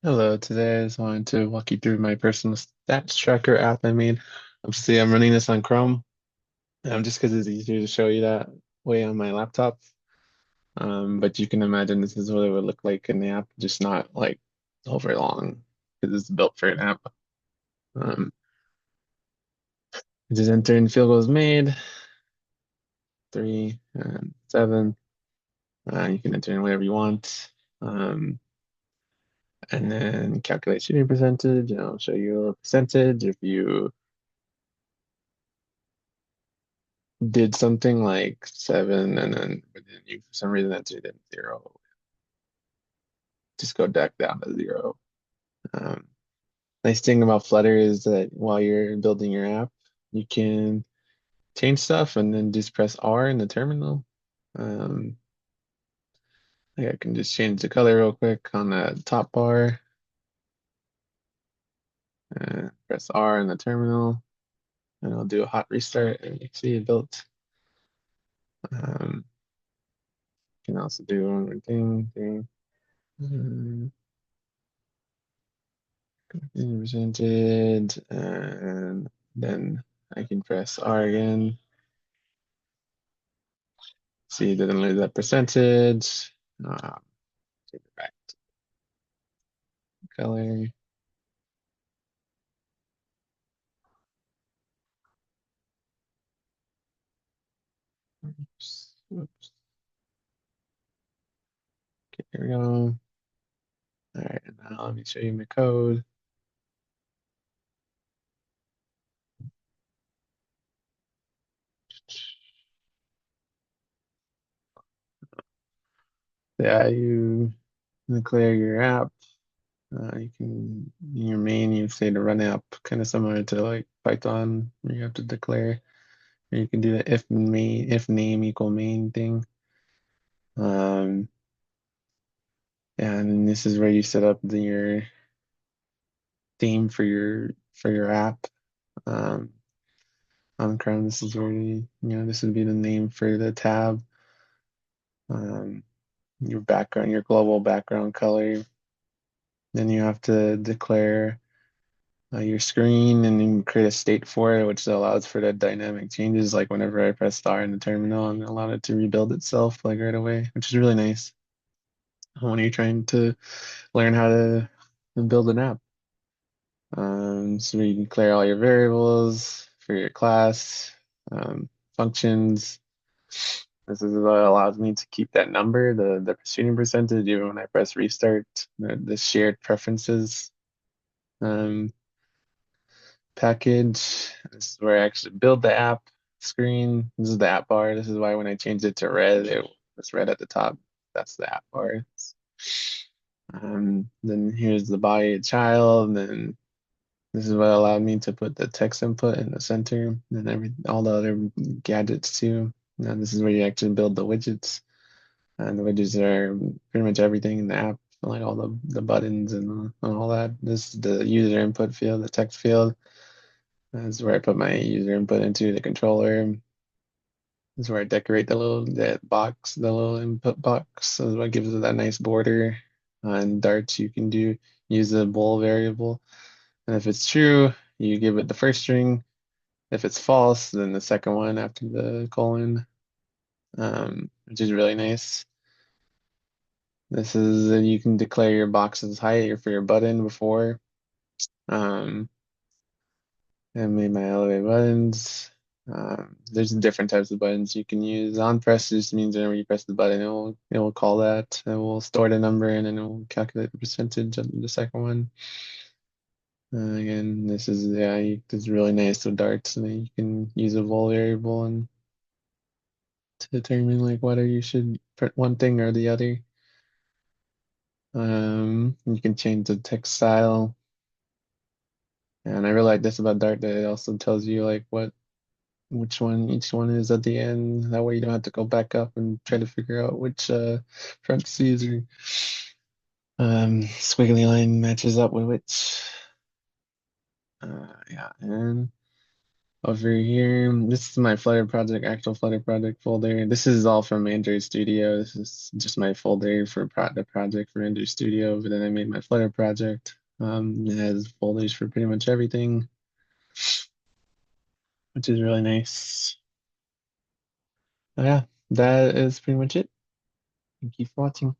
Hello, today I just wanted to walk you through my personal stats tracker app I made. Obviously, I'm running this on Chrome, just because it's easier to show you that way on my laptop. But you can imagine this is what it would look like in the app, just not like over long because it's built for an app. Um, just enter in field goals made, 3 and 7. You can enter in whatever you want. And then calculate shooting percentage, and I'll show you a percentage if you did something like 7 and then but then you for some reason entered in 0. Just go back down to 0. Um, Nice thing about Flutter is that while you're building your app, you can change stuff and then just press R in the terminal. Um, I can just change the color real quick on the top bar and press R in the terminal, and I'll do a hot restart and you see it built. Can also do one more thing. Um, Presented, and then I can press R again. See, it didn't lose that percentage. Take it back to color. Oops. Oops. Okay, here we go. All right, now let me show you my code. Yeah, you declare your app. You can in your main you say to run app, kind of similar to like Python, where you have to declare. Or you can do the if name equal main thing. Um, and this is where you set up your theme for your app. Um, on Chrome, this is where this would be the name for the tab. Um, your background, your global background color. Then you have to declare your screen and then create a state for it, which allows for the dynamic changes. Like whenever I press star in the terminal, and allow it to rebuild itself like right away, which is really nice when you're trying to learn how to build an app. So you can declare all your variables for your class, functions. This is what allows me to keep that number, the shooting percentage, even when I press restart. The shared preferences um, package. This is where I actually build the app screen. This is the app bar. This is why when I changed it to red, it was red at the top. That's the app bar. Then here's the body child, and then this is what allowed me to put the text input in the center and all the other gadgets too. Now this is where you actually build the widgets. And the widgets are pretty much everything in the app, like all the buttons and all that. This is the user input field, the text field. This is where I put my user input into the controller. This is where I decorate that box, the little input box. This is what gives it that nice border. And darts, you can use the bool variable. And if it's true, you give it the first string. If it's false, then the second one after the colon, which is really nice. This is you can declare your box's height or for your button before. Um, and made my elevate buttons. There's different types of buttons you can use. On press just means whenever you press the button, it will call that. It will store the number and then it will calculate the percentage of the second one. Again, this is this is really nice with darts, and then you can use a vol variable and to determine like whether you should print one thing or the other. You can change the text style, and I really like this about Dart that it also tells you like which one each one is at the end. That way you don't have to go back up and try to figure out which parentheses or squiggly line matches up with which. Yeah, and Over here, this is my Flutter project, actual Flutter project folder. This is all from Android Studio. This is just my folder for the project for Android Studio, but then I made my Flutter project. It has folders for pretty much everything, which is really nice. Yeah, that is pretty much it. Thank you for watching.